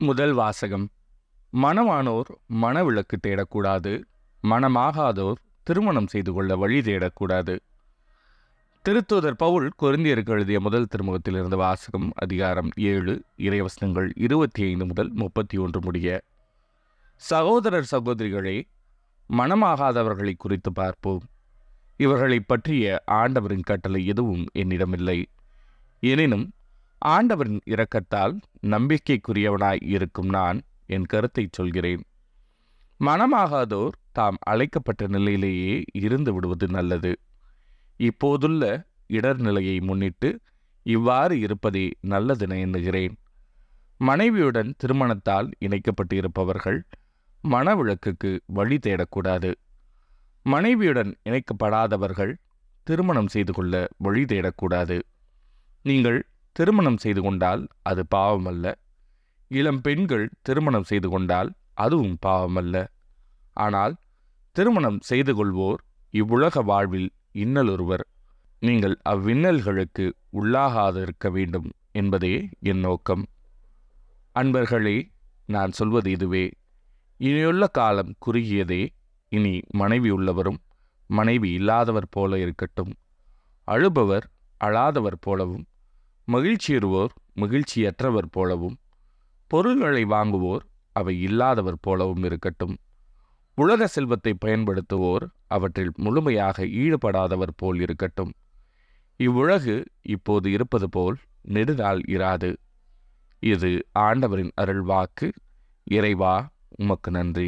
முதல் வாசகம். மணமானோர் மணவிளக்கு தேடக்கூடாது, மணமாகாதோர் திருமணம் செய்து கொள்ள வழி தேடக்கூடாது. திருத்தூதர் பவுல் கொரிந்தியருக்கு எழுதிய முதல் திருமுகத்திலிருந்து வாசகம். அதிகாரம் 7, இறைவசனங்கள் 25 முதல் 31 முடிய. சகோதரர் சகோதரிகளே, மணமாகாதவர்களை குறித்து பார்ப்போம். இவர்களை பற்றிய ஆண்டவரின் கட்டளை எதுவும் என்னிடமில்லை. எனினும் ஆண்டவரின் இரக்கத்தால் நம்பிக்கைக்குரியவனாய் இருக்கும் நான் என் கருத்தை சொல்கிறேன். மணமாகாதோர் தாம் அழைக்கப்பட்ட நிலையிலேயே இருந்து விடுவது நல்லது. இப்போதுள்ள இடர்நிலையை முன்னிட்டு இவ்வாறு இருப்பதே நல்லதென எண்ணுகிறேன். மனைவியுடன் திருமணத்தால் இணைக்கப்பட்டு இருப்பவர்கள் மணவிளக்குக்கு வழி தேடக்கூடாது. மனைவியுடன் இணைக்கப்படாதவர்கள் திருமணம் செய்து கொள்ள வழி தேடக்கூடாது. நீங்கள் திருமணம் செய்து கொண்டால் அது பாவமல்ல. இளம் பெண்கள் திருமணம் செய்து கொண்டால் அதுவும் பாவமல்ல. ஆனால் திருமணம் செய்து கொள்வோர் இவ்வுலக வாழ்வில் இன்னலொருவர். நீங்கள் அவ்வின்னல்களுக்கு உள்ளாகாதிருக்க வேண்டும் என்பதே என் நோக்கம். அன்பர்களே, நான் சொல்வது இதுவே. இனியுள்ள காலம் குறுகியதே. இனி மனைவி உள்ளவரும் மனைவி இல்லாதவர் போல இருக்கட்டும். அழுபவர் அழாதவர் போலவும், மகிழ்ச்சியுறுவோர் மகிழ்ச்சியற்றவர் போலவும், பொருள்களை வாங்குவோர் அவை இல்லாதவர் போலவும் இருக்கட்டும். உலக செல்வத்தை பயன்படுத்துவோர் அவற்றில் முழுமையாக ஈடுபடாதவர் போல் இருக்கட்டும். இவ்வுலகு இப்போது இருப்பது போல் நெடுநாள் இராது. இது ஆண்டவரின் அருள்வாக்கு. இறைவா, உமக்கு நன்றி.